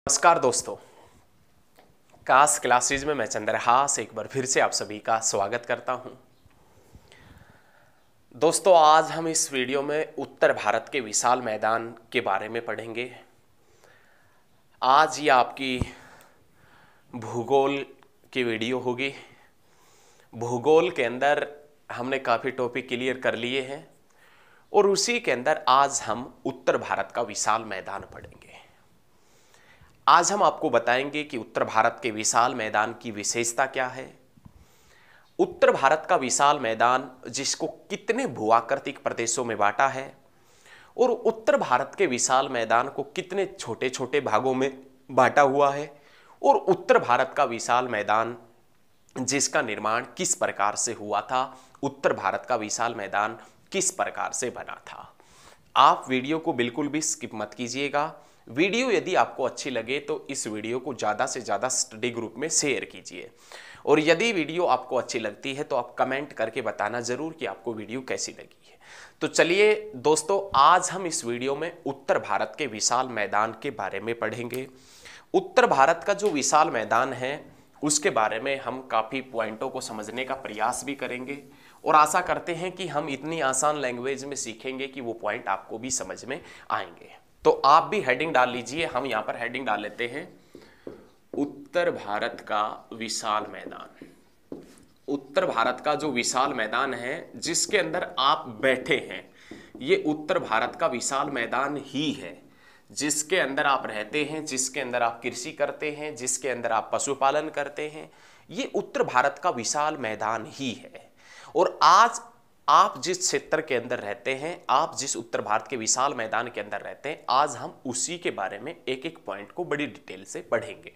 नमस्कार दोस्तों, कास क्लासेज में मैं चंद्रहास एक बार फिर से आप सभी का स्वागत करता हूं। दोस्तों, आज हम इस वीडियो में उत्तर भारत के विशाल मैदान के बारे में पढ़ेंगे। आज ये आपकी भूगोल की वीडियो होगी। भूगोल के अंदर हमने काफ़ी टॉपिक क्लियर कर लिए हैं और उसी के अंदर आज हम उत्तर भारत का विशाल मैदान पढ़ेंगे। आज हम आपको बताएंगे कि उत्तर भारत के विशाल मैदान की विशेषता क्या है, उत्तर भारत का विशाल मैदान जिसको कितने भूआकृतिक प्रदेशों में बांटा है और उत्तर भारत के विशाल मैदान को कितने छोटे छोटे भागों में बांटा हुआ है और उत्तर भारत का विशाल मैदान जिसका निर्माण किस प्रकार से हुआ था, उत्तर भारत का विशाल मैदान किस प्रकार से बना था। आप वीडियो को बिल्कुल भी स्किप मत कीजिएगा। वीडियो यदि आपको अच्छी लगे तो इस वीडियो को ज़्यादा से ज़्यादा स्टडी ग्रुप में शेयर कीजिए और यदि वीडियो आपको अच्छी लगती है तो आप कमेंट करके बताना ज़रूर कि आपको वीडियो कैसी लगी है। तो चलिए दोस्तों, आज हम इस वीडियो में उत्तर भारत के विशाल मैदान के बारे में पढ़ेंगे। उत्तर भारत का जो विशाल मैदान है उसके बारे में हम काफ़ी पॉइंटों को समझने का प्रयास भी करेंगे और आशा करते हैं कि हम इतनी आसान लैंग्वेज में सीखेंगे कि वो पॉइंट आपको भी समझ में आएंगे। तो आप भी हेडिंग डाल लीजिए। हम यहाँ पर हेडिंग डाल लेते हैं, उत्तर भारत का विशाल मैदान। उत्तर भारत का जो विशाल मैदान है जिसके अंदर आप बैठे हैं, ये उत्तर भारत का विशाल मैदान ही है। जिसके अंदर आप रहते हैं, जिसके अंदर आप कृषि करते हैं, जिसके अंदर आप पशुपालन करते हैं, ये उत्तर भारत का विशाल मैदान ही है। और आज आप जिस क्षेत्र के अंदर रहते हैं, आप जिस उत्तर भारत के विशाल मैदान के अंदर रहते हैं, आज हम उसी के बारे में एक एक पॉइंट को बड़ी डिटेल से पढ़ेंगे।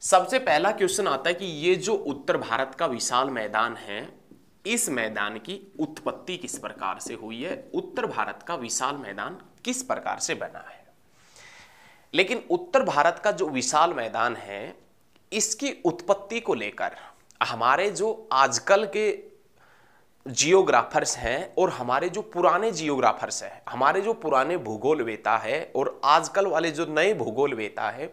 सबसे पहला क्वेश्चन आता है कि ये जो उत्तर भारत का विशाल मैदान है, इस मैदान की उत्पत्ति किस प्रकार से हुई है, उत्तर भारत का विशाल मैदान किस प्रकार से बना है। लेकिन उत्तर भारत का जो विशाल मैदान है, इसकी उत्पत्ति को लेकर हमारे जो आजकल के जियोग्राफर्स हैं और हमारे जो पुराने जियोग्राफर्स हैं, हमारे जो पुराने भूगोलवेता है और आजकल वाले जो नए भूगोलवेता है,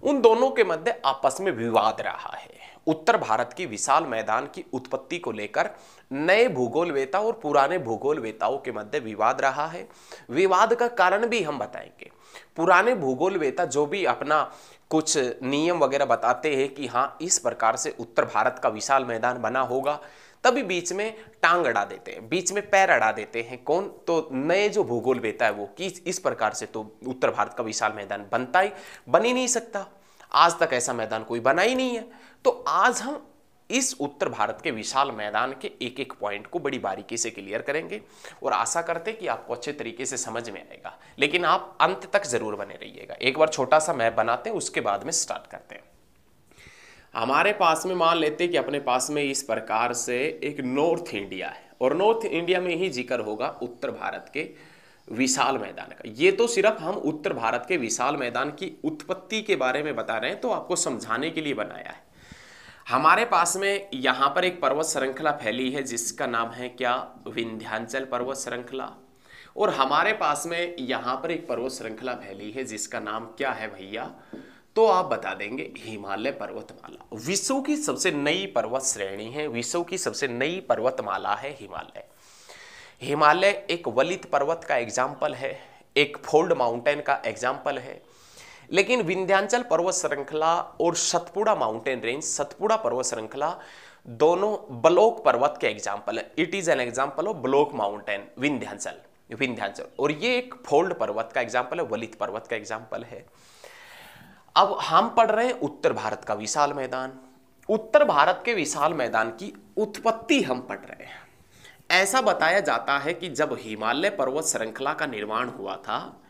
उन दोनों के मध्य आपस में विवाद रहा है। उत्तर भारत की विशाल मैदान की उत्पत्ति को लेकर नए भूगोलवेता और पुराने भूगोलवेताओं के मध्य विवाद रहा है। विवाद का कारण भी हम बताएंगे। पुराने भूगोलवेता जो भी अपना कुछ नियम वगैरह बताते हैं कि हाँ इस प्रकार से उत्तर भारत का विशाल मैदान बना होगा, तभी बीच में टांग अड़ा देते हैं, बीच में पैर अड़ा देते हैं। कौन? तो नए जो भूगोलवेता है वो कि इस प्रकार से तो उत्तर भारत का विशाल मैदान बन ही नहीं सकता, आज तक ऐसा मैदान कोई बना ही नहीं है। तो आज हम इस उत्तर भारत के विशाल मैदान के एक एक पॉइंट को बड़ी बारीकी से क्लियर करेंगे और आशा करते हैं कि आपको अच्छे तरीके से समझ में आएगा। लेकिन आप अंत तक जरूर बने रहिएगा। एक बार छोटा सा मैप बनाते हैं, उसके बाद में स्टार्ट करते हैं। हमारे पास में मान लेते हैं कि अपने पास में इस प्रकार से एक नॉर्थ इंडिया है और नॉर्थ इंडिया में ही जिक्र होगा उत्तर भारत के विशाल मैदान का। ये तो सिर्फ हम उत्तर भारत के विशाल मैदान की उत्पत्ति के बारे में बता रहे हैं, तो आपको समझाने के लिए बनाया है। हमारे पास में यहाँ पर एक पर्वत श्रृंखला फैली है जिसका नाम है क्या? विंध्याचल पर्वत श्रृंखला। और हमारे पास में यहाँ पर एक पर्वत श्रृंखला फैली है जिसका नाम क्या है भैया? तो आप बता देंगे हिमालय पर्वतमाला। विश्व की सबसे नई पर्वत श्रेणी है, विश्व की सबसे नई पर्वतमाला है हिमालय। हिमालय एक वलित पर्वत का एग्जाम्पल है, एक फोल्ड माउंटेन का एग्जाम्पल है। लेकिन विंध्याचल पर्वत श्रृंखला और सतपुड़ा माउंटेन रेंज, सतपुड़ा पर्वत श्रृंखला दोनों ब्लॉक पर्वत के एग्जाम्पल है। It is an example of block mountain Vindhyachal. और ये एक फोल्ड पर्वत का एग्जाम्पल है, वलित पर्वत का एग्जाम्पल है। अब हम पढ़ रहे हैं उत्तर भारत का विशाल मैदान। उत्तर भारत के विशाल मैदान की उत्पत्ति हम पढ़ रहे हैं। ऐसा बताया जाता है कि जब हिमालय पर्वत श्रृंखला का निर्माण हुआ था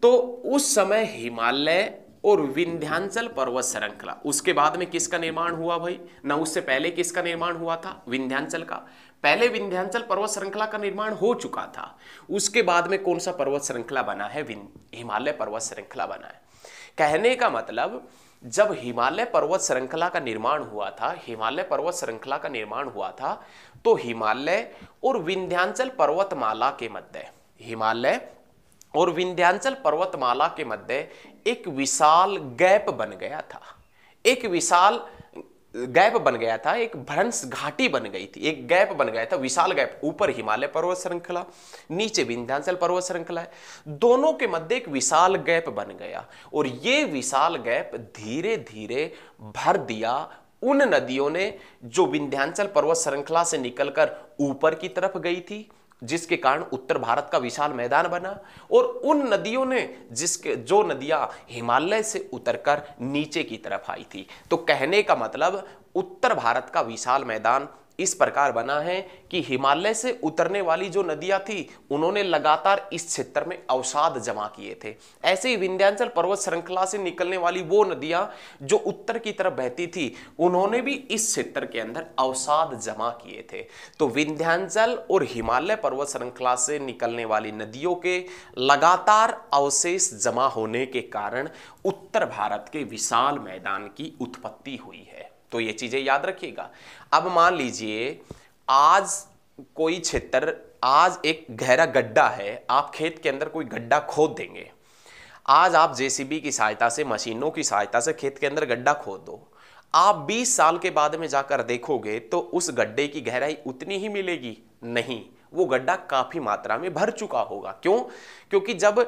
तो उस समय हिमालय और विंध्याचल पर्वत श्रृंखला, उसके बाद में किसका निर्माण हुआ भाई? ना उससे पहले किसका निर्माण हुआ था? विंध्याचल का। पहले विंध्याचल पर्वत श्रृंखला का निर्माण हो चुका था, उसके बाद में कौन सा पर्वत श्रृंखला बना है? हिमालय पर्वत श्रृंखला बना है। कहने का मतलब जब हिमालय पर्वत श्रृंखला का निर्माण हुआ था, हिमालय पर्वत श्रृंखला का निर्माण हुआ था तो हिमालय और विंध्याचल पर्वतमाला के मध्य, हिमालय और विंध्याचल पर्वतमाला के मध्य एक विशाल गैप बन गया था, एक विशाल गैप बन गया था, एक भ्रंश घाटी बन गई थी, एक गैप बन गया था, विशाल गैप। ऊपर हिमालय पर्वत श्रृंखला, नीचे विंध्याचल पर्वत श्रृंखला है, दोनों के मध्य एक विशाल गैप बन गया। और ये विशाल गैप धीरे धीरे भर दिया उन नदियों ने जो विंध्याचल पर्वत श्रृंखला से निकलकर ऊपर की तरफ गई थी, जिसके कारण उत्तर भारत का विशाल मैदान बना, और उन नदियों ने जो नदियां हिमालय से उतरकर नीचे की तरफ आई थी। तो कहने का मतलब उत्तर भारत का विशाल मैदान इस प्रकार बना है कि हिमालय से उतरने वाली जो नदियां थी उन्होंने लगातार इस क्षेत्र में अवसाद जमा किए थे। ऐसे ही विंध्याचल पर्वत श्रृंखला से निकलने वाली वो नदियां जो उत्तर की तरफ बहती थी उन्होंने भी इस क्षेत्र के अंदर अवसाद जमा किए थे। तो विंध्याचल और हिमालय पर्वत श्रृंखला से निकलने वाली नदियों के लगातार अवशेष जमा होने के कारण उत्तर भारत के विशाल मैदान की उत्पत्ति हुई है। तो ये चीजें याद रखिएगा। अब मान लीजिए आज कोई क्षेत्र, आज एक गहरा गड्ढा है, आप खेत के अंदर कोई गड्ढा खोद देंगे। आज आप जेसीबी की सहायता से, मशीनों की सहायता से खेत के अंदर गड्ढा खोद दो, आप 20 साल के बाद में जाकर देखोगे तो उस गड्ढे की गहराई उतनी ही मिलेगी? नहीं, वो गड्ढा काफी मात्रा में भर चुका होगा। क्यों? क्योंकि जब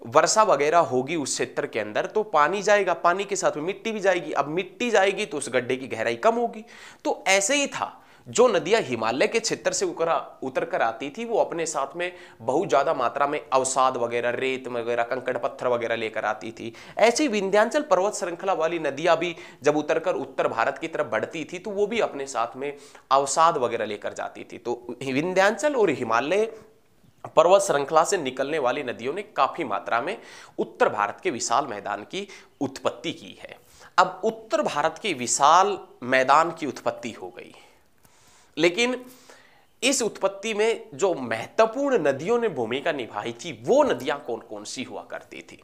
वर्षा वगैरह होगी उस क्षेत्र के अंदर तो पानी जाएगा, पानी के साथ में मिट्टी भी जाएगी। अब मिट्टी जाएगी तो उस गड्ढे की गहराई कम होगी। तो ऐसे ही था, जो नदियां हिमालय के क्षेत्र से उतर कर आती थी वो अपने साथ में बहुत ज्यादा मात्रा में अवसाद वगैरह, रेत वगैरह, कंकड़ पत्थर वगैरह लेकर आती थी। ऐसी विंध्याचल पर्वत श्रृंखला वाली नदियां भी जब उतरकर उत्तर भारत की तरफ बढ़ती थी तो वो भी अपने साथ में अवसाद वगैरह लेकर जाती थी। तो विंध्याचल और हिमालय पर्वत श्रृंखला से निकलने वाली नदियों ने काफी मात्रा में उत्तर भारत के विशाल मैदान की उत्पत्ति की है। अब उत्तर भारत के विशाल मैदान की उत्पत्ति हो गई, लेकिन इस उत्पत्ति में जो महत्वपूर्ण नदियों ने भूमिका निभाई थी वो नदियां कौन कौन सी हुआ करती थी?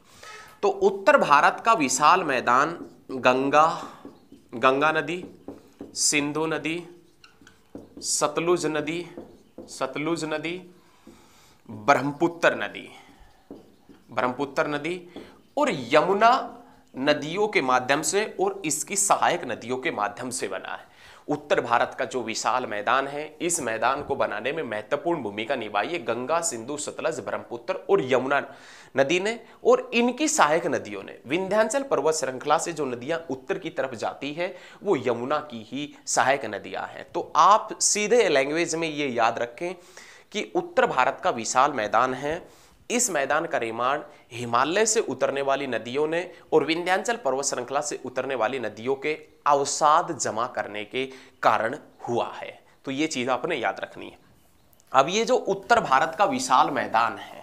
तो उत्तर भारत का विशाल मैदान गंगा नदी, सिंधु नदी, सतलुज नदी, ब्रह्मपुत्र नदी और यमुना नदियों के माध्यम से और इसकी सहायक नदियों के माध्यम से बना है। उत्तर भारत का जो विशाल मैदान है, इस मैदान को बनाने में महत्वपूर्ण भूमिका निभाई है गंगा, सिंधु, सतलज, ब्रह्मपुत्र और यमुना नदी ने, और इनकी सहायक नदियों ने। विंध्याचल पर्वत श्रृंखला से जो नदियां उत्तर की तरफ जाती है वो यमुना की ही सहायक नदियां हैं। तो आप सीधे लैंग्वेज में ये याद रखें कि उत्तर भारत का विशाल मैदान है, इस मैदान का निर्माण हिमालय से उतरने वाली नदियों ने और विंध्याचल पर्वत श्रृंखला से उतरने वाली नदियों के अवसाद जमा करने के कारण हुआ है। तो ये चीज आपने याद रखनी है। अब ये जो उत्तर भारत का विशाल मैदान है,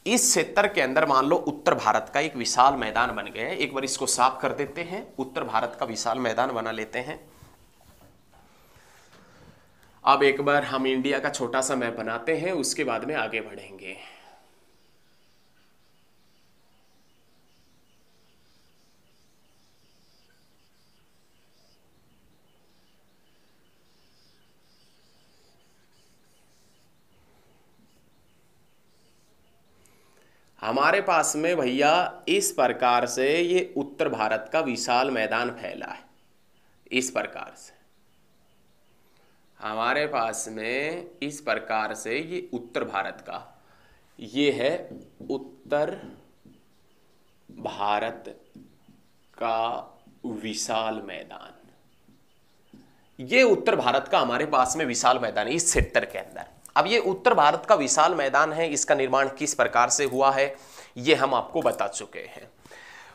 इस क्षेत्र के अंदर मान लो उत्तर भारत का एक विशाल मैदान बन गया है। एक बार इसको साफ कर देते हैं, उत्तर भारत का विशाल मैदान बना लेते हैं। अब एक बार हम इंडिया का छोटा सा मैप बनाते हैं, उसके बाद में आगे बढ़ेंगे। हमारे पास में भैया इस प्रकार से ये उत्तर भारत का विशाल मैदान फैला है। इस प्रकार से हमारे पास में इस प्रकार से ये उत्तर भारत का, ये है उत्तर भारत का विशाल मैदान। ये उत्तर भारत का हमारे पास में विशाल मैदान है इस क्षेत्र के अंदर। अब ये उत्तर भारत का विशाल मैदान है, इसका निर्माण किस प्रकार से हुआ है ये हम आपको बता चुके हैं।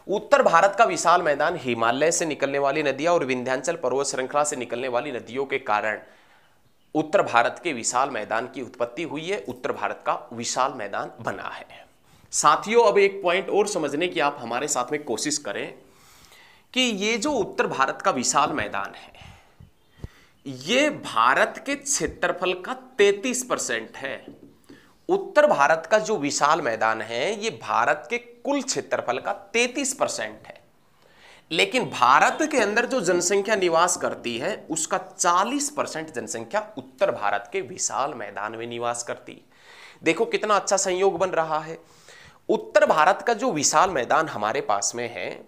उत्तर भारत का विशाल मैदान हिमालय से निकलने वाली नदियां और विंध्याचल पर्वत श्रृंखला से निकलने वाली नदियों के कारण उत्तर भारत के विशाल मैदान की उत्पत्ति हुई है, उत्तर भारत का विशाल मैदान बना है। साथियों, अब एक पॉइंट और समझने की आप हमारे साथ में कोशिश करें कि ये जो उत्तर भारत का विशाल मैदान है ये भारत के क्षेत्रफल का 33% है। उत्तर भारत का जो विशाल मैदान है ये भारत के कुल क्षेत्रफल का 33% है, लेकिन भारत के अंदर जो जनसंख्या निवास करती है उसका 40% जनसंख्या उत्तर भारत के विशाल मैदान में निवास करती है। देखो कितना अच्छा संयोग बन रहा है। उत्तर भारत का जो विशाल मैदान हमारे पास में है,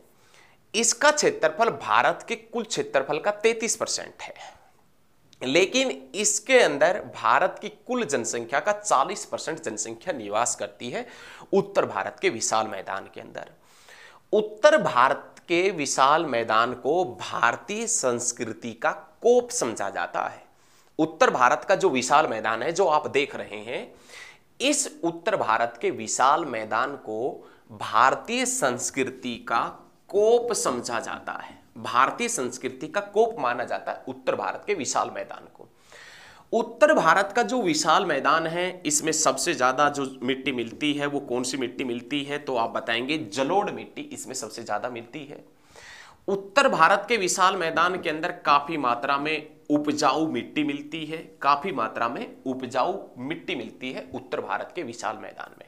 इसका क्षेत्रफल भारत के कुल क्षेत्रफल का 33% है, लेकिन इसके अंदर भारत की कुल जनसंख्या का 40% जनसंख्या निवास करती है उत्तर भारत के विशाल मैदान के अंदर। उत्तर भारत के विशाल मैदान को भारतीय संस्कृति का कोप समझा जाता है। उत्तर भारत का जो विशाल मैदान है जो आप देख रहे हैं, इस उत्तर भारत के विशाल मैदान को भारतीय संस्कृति का कोप समझा जाता है, भारतीय संस्कृति का कोप माना जाता है उत्तर भारत के विशाल मैदान को। उत्तर भारत का जो विशाल मैदान है, इसमें सबसे ज्यादा जो मिट्टी मिलती है वो कौन सी मिट्टी मिलती है, तो आप बताएंगे जलोढ़ मिट्टी इसमें सबसे ज्यादा मिलती है। उत्तर भारत के विशाल मैदान के अंदर काफी मात्रा में उपजाऊ मिट्टी मिलती है, काफी मात्रा में उपजाऊ मिट्टी मिलती है उत्तर भारत के विशाल मैदान में।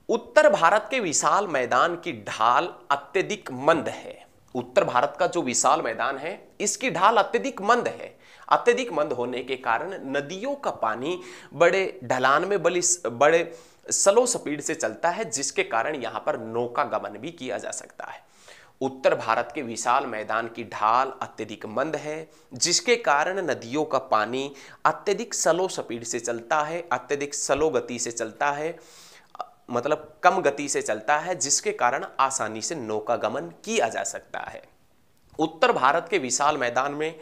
उत्तर भारत के विशाल मैदान की ढाल अत्यधिक मंद है। उत्तर भारत का जो विशाल मैदान है, इसकी ढाल अत्यधिक मंद है। अत्यधिक मंद होने के कारण नदियों का पानी बड़े ढलान में बड़े स्लो स्पीड से चलता है, जिसके कारण यहां पर नौका गमन भी किया जा सकता है। उत्तर भारत के विशाल मैदान की ढाल अत्यधिक मंद है, जिसके कारण नदियों का पानी अत्यधिक स्लो स्पीड से चलता है, अत्यधिक स्लो गति से चलता है, मतलब कम गति से चलता है, जिसके कारण आसानी से नौका गमन किया जा सकता है। उत्तर भारत के विशाल मैदान में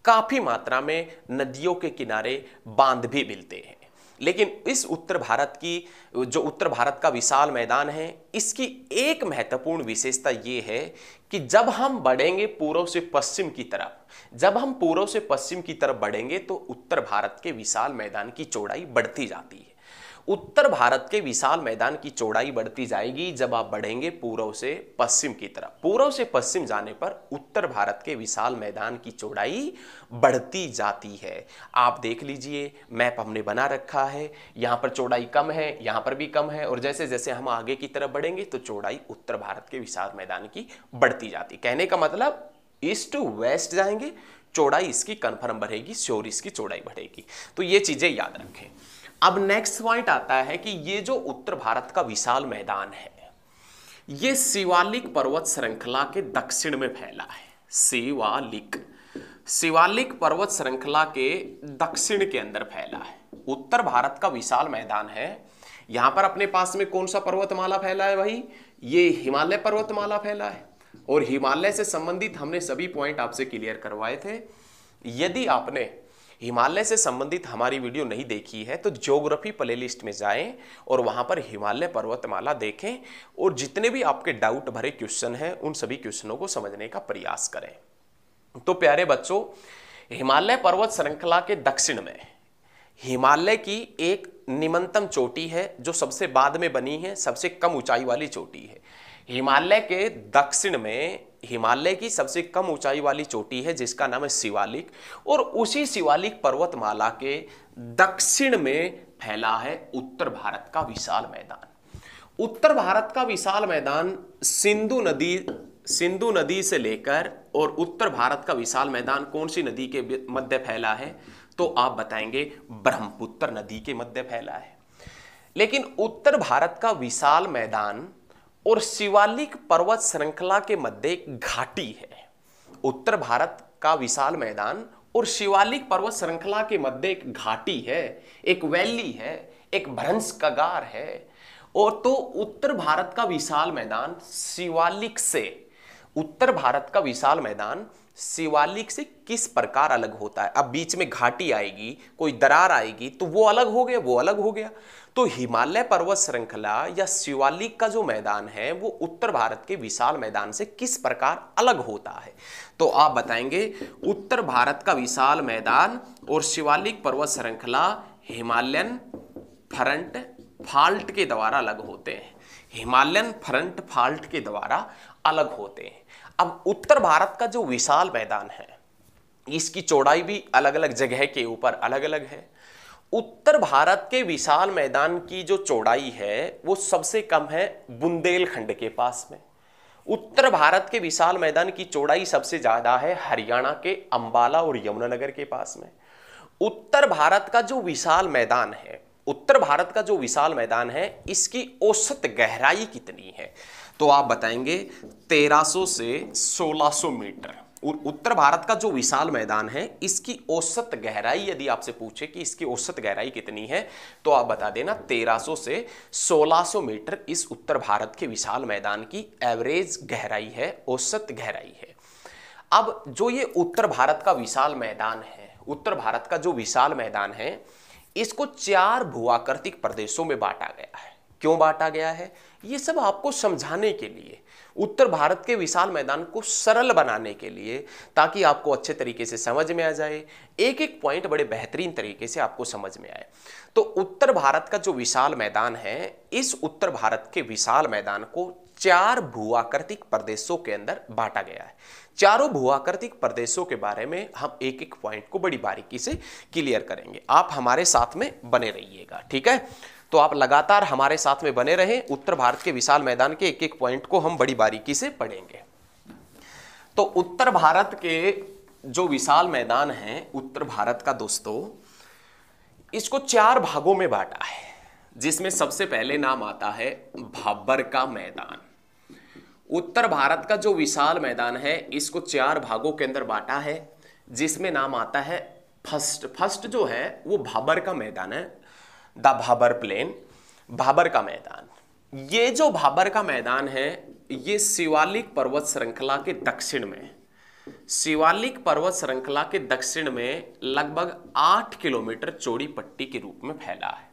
काफी मात्रा में नदियों के किनारे बांध भी मिलते हैं, लेकिन इस उत्तर भारत का विशाल मैदान है, इसकी एक महत्वपूर्ण विशेषता ये है कि जब हम बढ़ेंगे पूर्व से पश्चिम की तरफ, जब हम पूर्व से पश्चिम की तरफ बढ़ेंगे तो उत्तर भारत के विशाल मैदान की चौड़ाई बढ़ती जाती है। उत्तर भारत के विशाल मैदान की चौड़ाई बढ़ती जाएगी जब आप बढ़ेंगे पूर्व से पश्चिम की तरफ। पूर्व से पश्चिम जाने पर उत्तर भारत के विशाल मैदान की चौड़ाई बढ़ती जाती है। आप देख लीजिए, मैप हमने बना रखा है, यहाँ पर चौड़ाई कम है, यहाँ पर भी कम है, और जैसे जैसे हम आगे की तरफ बढ़ेंगे तो चौड़ाई उत्तर भारत के विशाल मैदान की बढ़ती जाती। कहने का मतलब ईस्ट टू वेस्ट जाएंगे, चौड़ाई इसकी कन्फर्म बढ़ेगी, श्योर इसकी चौड़ाई बढ़ेगी। तो ये चीजें याद रखें। अब नेक्स्ट पॉइंट आता है कि ये जो उत्तर भारत का विशाल मैदान है, ये शिवालिक पर्वत श्रृंखला के दक्षिण में फैला है। शिवालिक पर्वत श्रृंखला के दक्षिण के अंदर फैला है। उत्तर भारत का विशाल मैदान है, यहां पर अपने पास में कौन सा पर्वतमाला फैला है भाई? ये हिमालय पर्वतमाला फैला है, और हिमालय से संबंधित हमने सभी पॉइंट आपसे क्लियर करवाए थे। यदि आपने हिमालय से संबंधित हमारी वीडियो नहीं देखी है तो ज्योग्राफी प्लेलिस्ट में जाएं और वहां पर हिमालय पर्वतमाला देखें, और जितने भी आपके डाउट भरे क्वेश्चन हैं उन सभी क्वेश्चनों को समझने का प्रयास करें। तो प्यारे बच्चों, हिमालय पर्वत श्रृंखला के दक्षिण में हिमालय की एक निम्नतम चोटी है जो सबसे बाद में बनी है, सबसे कम ऊंचाई वाली चोटी है। हिमालय के दक्षिण में हिमालय की सबसे कम ऊंचाई वाली चोटी है जिसका नाम है शिवालिक, और उसी शिवालिक पर्वतमाला के दक्षिण में फैला है उत्तर भारत का विशाल मैदान। उत्तर भारत का विशाल मैदान सिंधु नदी से लेकर, और उत्तर भारत का विशाल मैदान कौन सी नदी के मध्य फैला है? तो आप बताएंगे ब्रह्मपुत्र नदी के मध्य फैला है। लेकिन उत्तर भारत का विशाल मैदान और शिवालिक पर्वत श्रृंखला के मध्य एक घाटी है। उत्तर भारत का विशाल मैदान और शिवालिक पर्वत श्रृंखला के मध्य एक घाटी है, एक वैली है, एक भ्रंश कगार है। और तो उत्तर भारत का विशाल मैदान शिवालिक से किस प्रकार अलग होता है? अब बीच में घाटी आएगी, कोई दरार आएगी तो वो अलग हो गया। तो हिमालय पर्वत श्रृंखला या शिवालिक का जो मैदान है वो उत्तर भारत के विशाल मैदान से किस प्रकार अलग होता है? तो आप बताएंगे उत्तर भारत का विशाल मैदान और शिवालिक पर्वत श्रृंखला हिमालयन फ्रंट फॉल्ट के द्वारा अलग होते हैं। हिमालयन फ्रंट फॉल्ट के द्वारा अलग होते हैं। अब उत्तर भारत का जो विशाल मैदान है, इसकी चौड़ाई भी अलग अलग जगह के ऊपर अलग अलग है। उत्तर भारत के विशाल मैदान की जो चौड़ाई है वो सबसे कम है बुंदेलखंड के पास में। उत्तर भारत के विशाल मैदान की चौड़ाई सबसे ज्यादा है हरियाणा के अंबाला और यमुनानगर के पास में। उत्तर भारत का जो विशाल मैदान है, उत्तर भारत का जो विशाल मैदान है इसकी औसत गहराई कितनी है? तो आप बताएंगे 1300 से 1600 मीटर। उत्तर भारत का जो विशाल मैदान है इसकी औसत गहराई यदि आपसे पूछे कि इसकी औसत गहराई कितनी है तो आप बता देना 1300 से 1600 मीटर इस उत्तर भारत के विशाल मैदान की एवरेज गहराई है, औसत गहराई है। अब जो ये उत्तर भारत का विशाल मैदान है, उत्तर भारत का जो विशाल मैदान है इसको 4 भूआकृतिक प्रदेशों में बांटा गया है। क्यों बांटा गया है? ये सब आपको समझाने के लिए, उत्तर भारत के विशाल मैदान को सरल बनाने के लिए, ताकि आपको अच्छे तरीके से समझ में आ जाए, एक एक पॉइंट बड़े बेहतरीन तरीके से आपको समझ में आए। तो उत्तर भारत का जो विशाल मैदान है, इस उत्तर भारत के विशाल मैदान को 4 भूआकृतिक प्रदेशों के अंदर बांटा गया है। चारों भूआकृतिक प्रदेशों के बारे में हम एक एक पॉइंट को बड़ी बारीकी से क्लियर करेंगे। आप हमारे साथ में बने रहिएगा, ठीक है? तो आप लगातार हमारे साथ में बने रहें। उत्तर भारत के विशाल मैदान के एक एक पॉइंट को हम बड़ी बारीकी से पढ़ेंगे। तो उत्तर भारत के जो विशाल मैदान है, उत्तर भारत का दोस्तों, इसको 4 भागों में बांटा है, जिसमें सबसे पहले नाम आता है भाबर का मैदान। उत्तर भारत का जो विशाल मैदान है इसको 4 भागों के अंदर बांटा है, जिसमें नाम आता है फर्स्ट जो है वो भाबर का मैदान है, द भाबर प्लेन, भाबर का मैदान। ये जो भाबर का मैदान है ये शिवालिक पर्वत श्रृंखला के दक्षिण में, शिवालिक पर्वत श्रृंखला के दक्षिण में लगभग 8 किलोमीटर चौड़ी पट्टी के रूप में फैला है।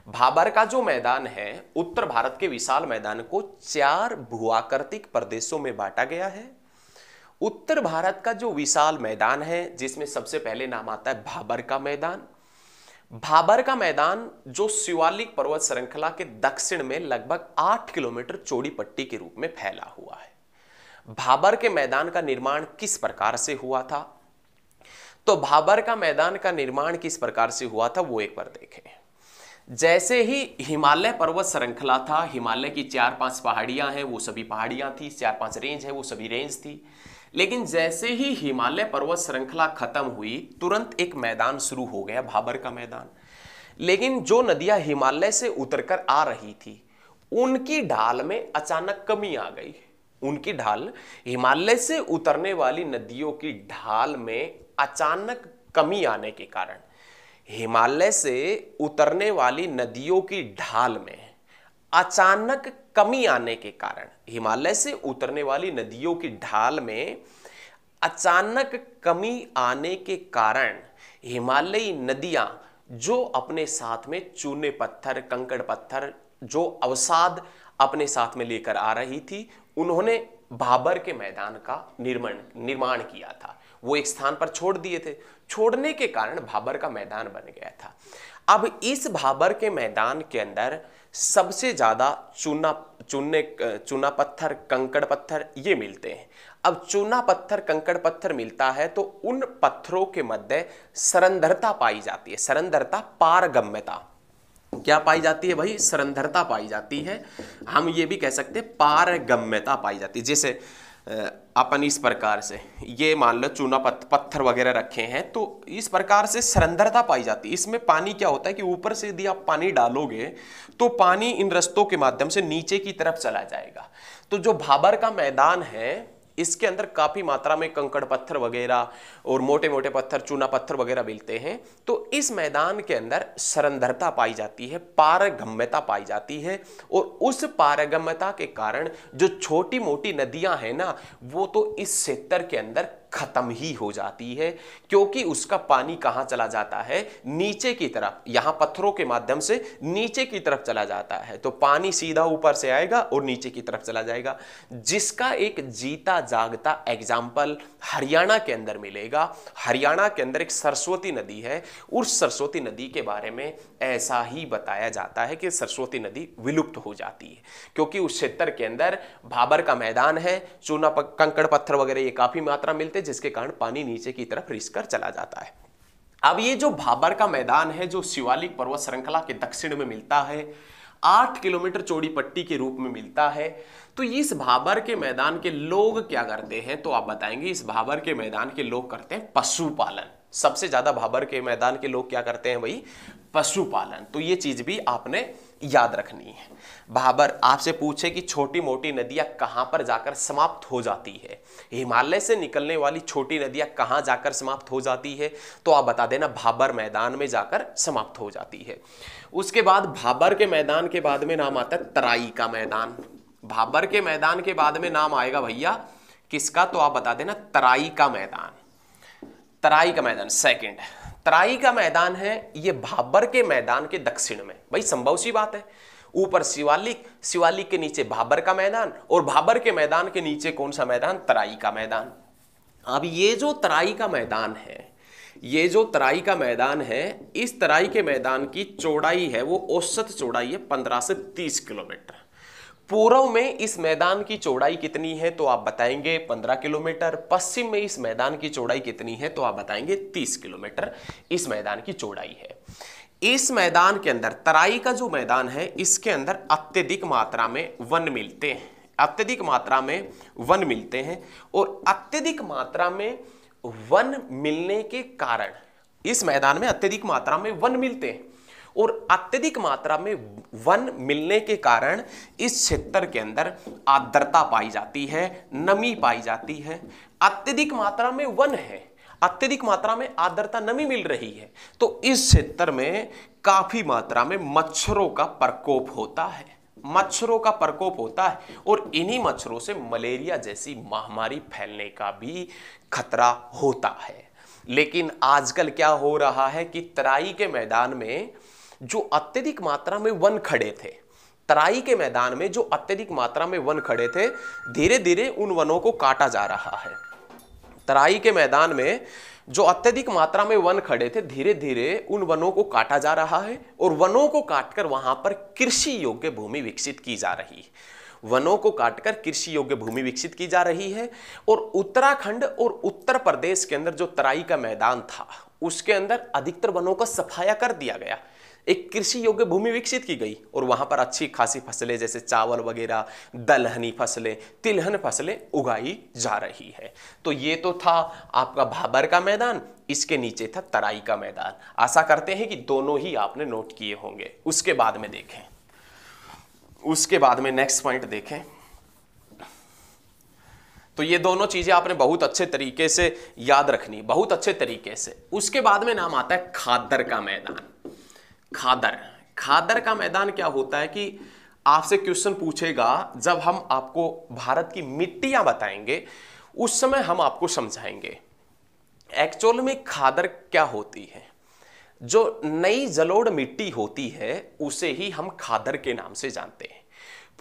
भाबर का जो मैदान है, उत्तर भारत के विशाल मैदान को 4 भूआकृतिक प्रदेशों में बांटा गया है। उत्तर भारत का जो विशाल मैदान है जिसमें सबसे पहले नाम आता है भाबर का मैदान। भाबर का मैदान जो शिवालिक पर्वत श्रृंखला के दक्षिण में लगभग 8 किलोमीटर चौड़ी पट्टी के रूप में फैला हुआ है। भाबर के मैदान का निर्माण किस प्रकार से हुआ था? तो भाबर का मैदान का निर्माण किस प्रकार से हुआ था वो एक बार देखें। जैसे ही हिमालय पर्वत श्रृंखला था, हिमालय की 4-5 पहाड़ियां हैं वो सभी पहाड़ियां थी, 4-5 रेंज है वो सभी रेंज थी। लेकिन जैसे ही हिमालय पर्वत श्रृंखला खत्म हुई तुरंत एक मैदान शुरू हो गया, भाबर का मैदान। लेकिन जो नदियां हिमालय से उतरकर आ रही थी उनकी ढाल में अचानक कमी आ गई। उनकी ढाल, हिमालय से उतरने वाली नदियों की ढाल में अचानक कमी आने के कारण, हिमालय से उतरने वाली नदियों की ढाल में अचानक कमी आने के कारण, हिमालय से उतरने वाली नदियों की ढाल में अचानक कमी आने के कारण हिमालयी नदियां जो अपने साथ में चूने पत्थर, कंकड़ पत्थर, जो अवसाद अपने साथ में लेकर आ रही थी, उन्होंने भाबर के मैदान का निर्माण किया था। वो एक स्थान पर छोड़ दिए थे, छोड़ने के कारण भाबर का मैदान बन गया था। अब इस भाबर के मैदान के अंदर सबसे ज्यादा चूना पत्थर, कंकड़ पत्थर ये मिलते हैं। अब चूना पत्थर, कंकड़ पत्थर मिलता है तो उन पत्थरों के मध्य सरंध्रता पाई जाती है। सरंध्रता, पारगम्यता क्या पाई जाती है भाई? सरंध्रता पाई जाती है। हम ये भी कह सकते हैं पारगम्यता पाई जाती है। जैसे अपन इस प्रकार से ये मान लो चूना पत्थर वगैरह रखे हैं तो इस प्रकार से सरंध्रता पाई जाती है। इसमें पानी क्या होता है कि ऊपर से यदि आप पानी डालोगे तो पानी इन रस्तों के माध्यम से नीचे की तरफ चला जाएगा। तो जो भाबर का मैदान है इसके अंदर काफी मात्रा में कंकड़ पत्थर वगैरह और मोटे मोटे पत्थर, चूना पत्थर वगैरह मिलते हैं। तो इस मैदान के अंदर सरंध्रता पाई जाती है, पारगम्यता पाई जाती है। और उस पारगम्यता के कारण जो छोटी मोटी नदियां हैं ना, वो तो इस क्षेत्र के अंदर खत्म ही हो जाती है, क्योंकि उसका पानी कहां चला जाता है? नीचे की तरफ। यहां पत्थरों के माध्यम से नीचे की तरफ चला जाता है तो पानी सीधा ऊपर से आएगा और नीचे की तरफ चला जाएगा। जिसका एक जीता जागता एग्जाम्पल हरियाणा के अंदर मिलेगा। हरियाणा के अंदर एक सरस्वती नदी है। उस सरस्वती नदी के बारे में ऐसा ही बताया जाता है कि सरस्वती नदी विलुप्त हो जाती है, क्योंकि उस क्षेत्र के अंदर भाबर का मैदान है, चूना कंकड़ पत्थर वगैरह ये काफी मात्रा मिलते, जिसके कारण पानी नीचे की तरफ रिसकर चला जाता है। अब ये जो भाबर का मैदान है जो शिवालिक पर्वत श्रृंखला के दक्षिण में मिलता है, 8 किलोमीटर चौड़ी पट्टी के रूप में मिलता है। तो इस भाबर के मैदान के लोग क्या करते हैं तो आप बताएंगे। इस भाबर के मैदान के लोग करते हैं पशुपालन। सबसे ज्यादा भाबर के मैदान के लोग क्या करते हैं भाई? पशुपालन। तो ये चीज भी आपने याद रखनी है। भाबर आपसे पूछे कि छोटी मोटी नदियां कहां पर जाकर समाप्त हो जाती है, हिमालय से निकलने वाली छोटी नदियां कहां जाकर समाप्त हो जाती है, तो आप बता देना भाबर मैदान में जाकर समाप्त हो जाती है। उसके बाद भाबर के मैदान के बाद में नाम आता है तराई का मैदान। भाबर के मैदान के बाद में नाम आएगा भैया किसका, तो आप बता देना तराई का मैदान। तराई का मैदान सेकंड, तराई का मैदान है ये भाबर के मैदान के दक्षिण में। भाई संभव सी बात है, ऊपर शिवालिक, शिवालिक के नीचे भाबर का मैदान, और भाबर के मैदान के नीचे कौन सा मैदान, तराई का मैदान। अब ये जो तराई का मैदान है, ये जो तराई का मैदान है, इस तराई के मैदान की चौड़ाई है वो औसत चौड़ाई है 15 से 30 किलोमीटर। पूर्व में इस मैदान की चौड़ाई कितनी है, तो आप बताएंगे 15 किलोमीटर। पश्चिम में इस मैदान की चौड़ाई कितनी है, तो आप बताएंगे 30 किलोमीटर इस मैदान की चौड़ाई है। इस मैदान के अंदर, तराई का जो मैदान है, इसके अंदर अत्यधिक मात्रा में वन मिलते हैं, अत्यधिक मात्रा में वन मिलते हैं। और अत्यधिक मात्रा में वन मिलने के कारण, इस मैदान में अत्यधिक मात्रा में वन मिलते हैं, और अत्यधिक मात्रा में वन मिलने के कारण इस क्षेत्र के अंदर आर्द्रता पाई जाती है, नमी पाई जाती है। अत्यधिक मात्रा में वन है, अत्यधिक मात्रा में आर्द्रता नमी मिल रही है, तो इस क्षेत्र में काफी मात्रा में मच्छरों का प्रकोप होता है, मच्छरों का प्रकोप होता है। और इन्हीं मच्छरों से मलेरिया जैसी महामारी फैलने का भी खतरा होता है। लेकिन आजकल क्या हो रहा है कि तराई के मैदान में जो अत्यधिक मात्रा में वन खड़े थे, तराई के मैदान में जो अत्यधिक मात्रा में वन खड़े थे, धीरे धीरे उन वनों को काटा जा रहा है। तराई के मैदान में जो अत्यधिक मात्रा में वन खड़े थे, धीरे धीरे उन वनों को काटा जा रहा है, और वनों को काटकर वहां पर कृषि योग्य भूमि विकसित की जा रही है। वनों को काटकर कृषि योग्य भूमि विकसित की जा रही है। और उत्तराखंड और उत्तर प्रदेश के अंदर जो तराई का मैदान था, उसके अंदर अधिकतर वनों का सफाया कर दिया गया, एक कृषि योग्य भूमि विकसित की गई, और वहां पर अच्छी खासी फसलें जैसे चावल वगैरह, दलहनी फसलें, तिलहन फसलें उगाई जा रही है। तो ये तो था आपका भाबर का मैदान, इसके नीचे था तराई का मैदान। आशा करते हैं कि दोनों ही आपने नोट किए होंगे। उसके बाद में देखें, उसके बाद में नेक्स्ट पॉइंट देखें, तो ये दोनों चीजें आपने बहुत अच्छे तरीके से याद रखनी, बहुत अच्छे तरीके से। उसके बाद में नाम आता है खादर का मैदान। खादर, खादर का मैदान क्या होता है कि आपसे क्वेश्चन पूछेगा, जब हम आपको भारत की मिट्टियां बताएंगे उस समय हम आपको समझाएंगे एक्चुअल में खादर क्या होती है। जो नई जलोढ़ मिट्टी होती है उसे ही हम खादर के नाम से जानते हैं।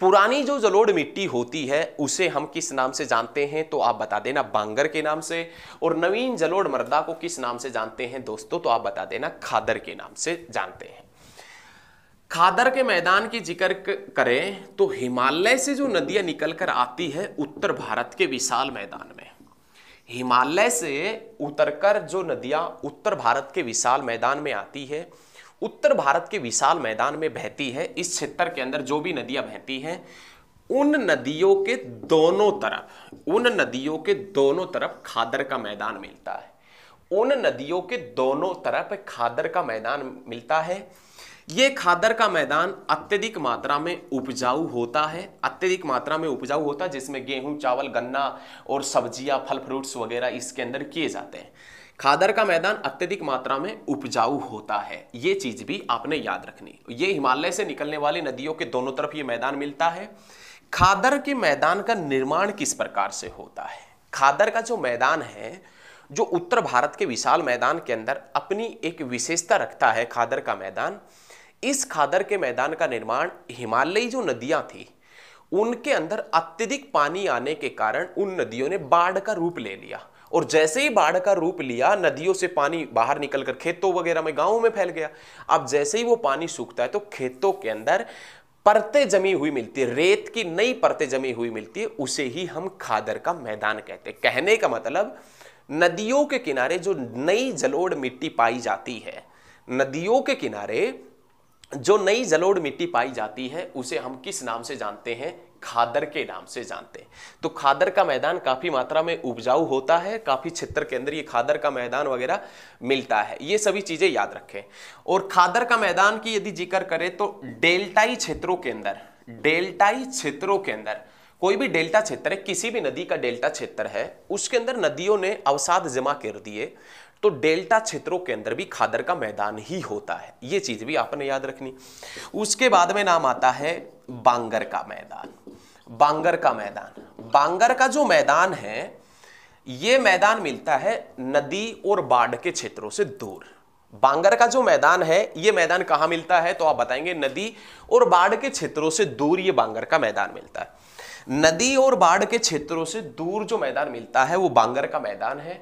पुरानी जो जलोढ़ मिट्टी होती है उसे हम किस नाम से जानते हैं, तो आप बता देना बांगर के नाम से। और नवीन जलोढ़ मृदा को किस नाम से जानते हैं दोस्तों, तो आप बता देना खादर के नाम से जानते हैं। खादर के मैदान की जिक्र करें तो हिमालय से जो नदियां निकलकर आती है उत्तर भारत के विशाल मैदान में, हिमालय से उतरकर जो नदियां उत्तर भारत के विशाल मैदान में आती है, उत्तर भारत के विशाल मैदान में बहती है। इस क्षेत्र के अंदर जो भी नदियां बहती हैं, उन नदियों के दोनों तरफ, उन नदियों के दोनों तरफ खादर का मैदान मिलता है। उन नदियों के दोनों तरफ खादर का मैदान मिलता है। ये खादर का मैदान अत्यधिक मात्रा में उपजाऊ होता है, अत्यधिक मात्रा में उपजाऊ होता है, जिसमें गेहूं, चावल, गन्ना और सब्जियां, फल फ्रूट्स वगैरह इसके अंदर किए जाते हैं। खादर का मैदान अत्यधिक मात्रा में उपजाऊ होता है, ये चीज भी आपने याद रखनी। ये हिमालय से निकलने वाली नदियों के दोनों तरफ ये मैदान मिलता है। खादर के मैदान का निर्माण किस प्रकार से होता है? खादर का जो मैदान है, जो उत्तर भारत के विशाल मैदान के अंदर अपनी एक विशेषता रखता है खादर का मैदान, इस खादर के मैदान का निर्माण हिमालयी जो नदियां थी उनके अंदर अत्यधिक पानी आने के कारण उन नदियों ने बाढ़ का रूप ले लिया, और जैसे ही बाढ़ का रूप लिया, नदियों से पानी बाहर निकलकर खेतों वगैरह में, गांवों में फैल गया। अब जैसे ही वो पानी सूखता है तो खेतों के अंदर परतें जमी हुई मिलती है, रेत की नई परतें जमी हुई मिलती है, उसे ही हम खादर का मैदान कहते हैं। कहने का मतलब नदियों के किनारे जो नई जलोढ़ मिट्टी पाई जाती है, नदियों के किनारे जो नई जलोढ़ मिट्टी पाई जाती है उसे हम किस नाम से जानते हैं? खादर के नाम से जानते हैं। तो खादर का मैदान काफी मात्रा में उपजाऊ होता है, काफी क्षेत्र के अंदर ये खादर का मैदान वगैरह मिलता है, ये सभी चीजें याद रखें। और खादर का मैदान की यदि जिक्र करें तो डेल्टाई क्षेत्रों के अंदर, डेल्टाई क्षेत्रों के अंदर कोई भी डेल्टा क्षेत्र है, किसी भी नदी का डेल्टा क्षेत्र है, उसके अंदर नदियों ने अवसाद जमा कर दिए, तो डेल्टा क्षेत्रों के अंदर भी खादर का मैदान ही होता है, ये चीज भी आपने याद रखनी। उसके बाद में नाम आता है बांगर का मैदान। बांगर का मैदान, बांगर का जो मैदान है ये मैदान मिलता है नदी और बाढ़ के क्षेत्रों से दूर। बांगर का जो मैदान है ये मैदान कहां मिलता है, तो आप बताएंगे नदी और बाढ़ के क्षेत्रों से दूर ये बांगर का मैदान मिलता है। नदी और बाढ़ के क्षेत्रों से दूर जो मैदान मिलता है वो बांगर का मैदान है।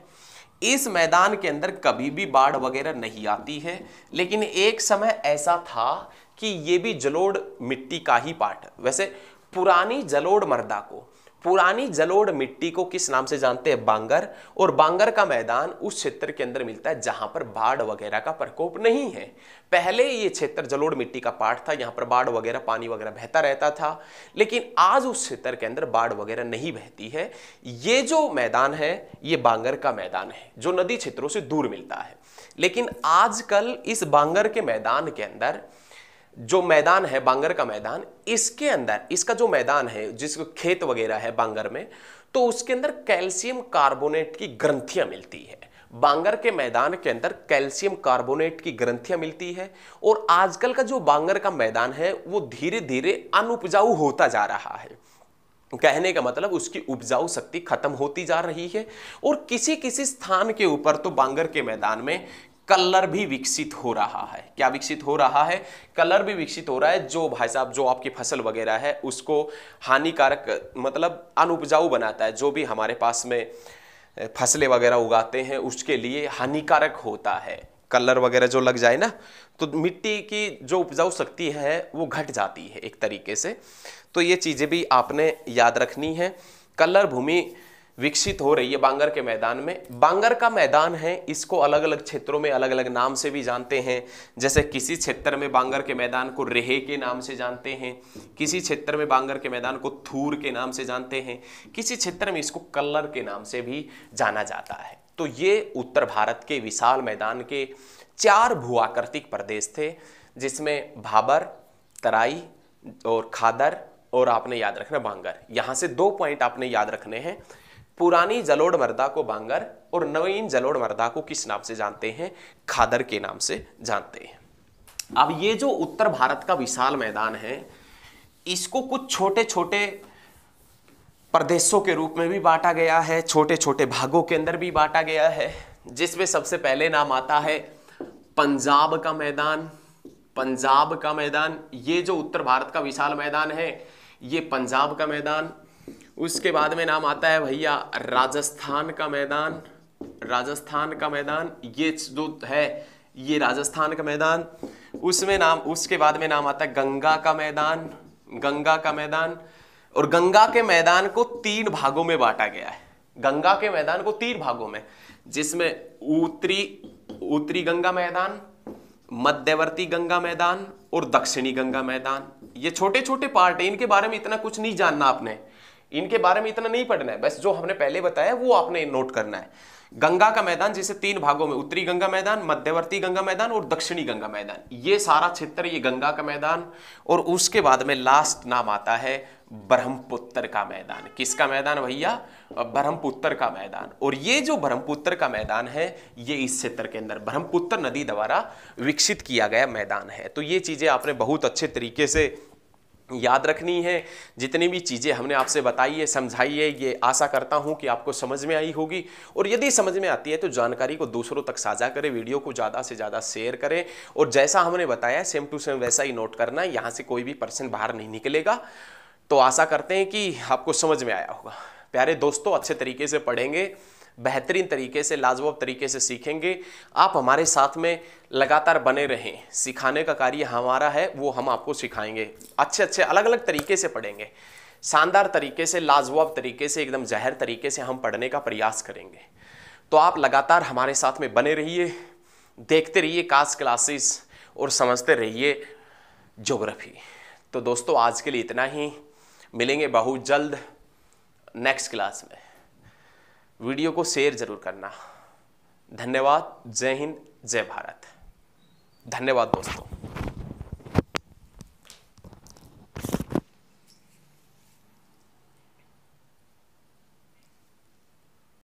इस मैदान के अंदर कभी भी बाढ़ वगैरह नहीं आती है, लेकिन एक समय ऐसा था कि ये भी जलोढ़ मिट्टी का ही पार्ट है। वैसे पुरानी जलोढ़ मृदा को, पुरानी जलोढ़ मिट्टी को किस नाम से जानते हैं, बांगर। और बांगर का मैदान उस क्षेत्र के अंदर मिलता है जहां पर बाढ़ वगैरह का प्रकोप नहीं है। पहले ये क्षेत्र जलोढ़ मिट्टी का पार्ट था, यहां पर बाढ़ वगैरह पानी वगैरह बहता रहता था, लेकिन आज उस क्षेत्र के अंदर बाढ़ वगैरह नहीं बहती है। ये जो मैदान है ये बांगर का मैदान है जो नदी क्षेत्रों से दूर मिलता है। लेकिन आजकल इस बांगर के मैदान के अंदर जो मैदान है, बांगर का मैदान, इसके अंदर इसका जो मैदान है जिसको खेत वगैरह है बांगर में, तो उसके अंदर कैल्शियम कार्बोनेट की ग्रंथियां मिलती है। बांगर के मैदान के अंदर कैल्शियम कार्बोनेट की ग्रंथियां मिलती है। और आजकल का जो बांगर का मैदान है वो धीरे धीरे अनुपजाऊ होता जा रहा है। कहने का मतलब उसकी उपजाऊ शक्ति खत्म होती जा रही है। और किसी किसी स्थान के ऊपर तो बांगर के मैदान में कलर भी विकसित हो रहा है। क्या विकसित हो रहा है, कलर भी विकसित हो रहा है, जो भाई साहब जो आपकी फसल वगैरह है उसको हानिकारक मतलब अनुपजाऊ बनाता है। जो भी हमारे पास में फसलें वगैरह उगाते हैं उसके लिए हानिकारक होता है। कलर वगैरह जो लग जाए ना तो मिट्टी की जो उपजाऊ शक्ति है वो घट जाती है एक तरीके से। तो ये चीजें भी आपने याद रखनी है। कलर भूमि विकसित हो रही है बांगर के मैदान में। बांगर का मैदान है इसको अलग अलग क्षेत्रों में अलग अलग नाम से भी जानते हैं। जैसे किसी क्षेत्र में बांगर के मैदान को रेहे के नाम से जानते हैं, किसी क्षेत्र में बांगर के मैदान को थूर के नाम से जानते हैं, किसी क्षेत्र में इसको कल्लर के नाम से भी जाना जाता है। तो ये उत्तर भारत के विशाल मैदान के 4 भूआकृतिक प्रदेश थे, जिसमें भाबर, तराई और खादर और आपने याद रखना बांगर। यहां से 2 पॉइंट आपने याद रखने हैं। पुरानी जलोढ़ मृदा को बांगर और नवीन जलोढ़ मृदा को किस नाम से जानते हैं, खादर के नाम से जानते हैं। अब ये जो उत्तर भारत का विशाल मैदान है इसको कुछ छोटे छोटे प्रदेशों के रूप में भी बांटा गया है, छोटे छोटे भागों के अंदर भी बांटा गया है, जिसमें सबसे पहले नाम आता है पंजाब का मैदान। पंजाब का मैदान, ये जो उत्तर भारत का विशाल मैदान है ये पंजाब का मैदान। उसके बाद में नाम आता है भैया राजस्थान का मैदान। राजस्थान का मैदान ये जो है ये राजस्थान का मैदान। उसके बाद में नाम आता है गंगा का मैदान। गंगा का मैदान, और गंगा के मैदान को 3 भागों में बांटा गया है। गंगा के मैदान को 3 भागों में, जिसमें उत्तरी गंगा मैदान, मध्यवर्ती गंगा मैदान और दक्षिणी गंगा मैदान। ये छोटे छोटे पार्ट है, इनके बारे में इतना कुछ नहीं जानना आपने, इनके बारे में इतना नहीं पढ़ना है, बस जो हमने पहले बताया वो आपने नोट करना है। गंगा का मैदान जिसे 3 भागों में, उत्तरी गंगा मैदान, मध्यवर्ती गंगा मैदान और दक्षिणी गंगा मैदान, ये सारा क्षेत्र ये गंगा का मैदान। और उसके बाद में लास्ट नाम आता है ब्रह्मपुत्र का मैदान। किसका मैदान भैया, ब्रह्मपुत्र का मैदान। और ये जो ब्रह्मपुत्र का मैदान है ये इस क्षेत्र के अंदर ब्रह्मपुत्र नदी द्वारा विकसित किया गया मैदान है। तो ये चीजें आपने बहुत अच्छे तरीके से याद रखनी है। जितनी भी चीज़ें हमने आपसे बताई है, समझाई है, ये आशा करता हूं कि आपको समझ में आई होगी। और यदि समझ में आती है तो जानकारी को दूसरों तक साझा करें, वीडियो को ज़्यादा से ज़्यादा शेयर करें। और जैसा हमने बताया सेम टू सेम वैसा ही नोट करना है, यहाँ से कोई भी % बाहर नहीं निकलेगा। तो आशा करते हैं कि आपको समझ में आया होगा। प्यारे दोस्तों, अच्छे तरीके से पढ़ेंगे, बेहतरीन तरीके से, लाजवाब तरीके से सीखेंगे। आप हमारे साथ में लगातार बने रहें, सिखाने का कार्य हमारा है, वो हम आपको सिखाएंगे। अच्छे अच्छे अलग अलग तरीके से पढ़ेंगे, शानदार तरीके से, लाजवाब तरीके से, एकदम जहर तरीके से हम पढ़ने का प्रयास करेंगे। तो आप लगातार हमारे साथ में बने रहिए, देखते रहिए काश क्लासेस और समझते रहिए ज्योग्राफी। तो दोस्तों आज के लिए इतना ही। मिलेंगे बहुत जल्द नेक्स्ट क्लास में। वीडियो को शेयर जरूर करना। धन्यवाद। जय हिंद, जय भारत। धन्यवाद दोस्तों।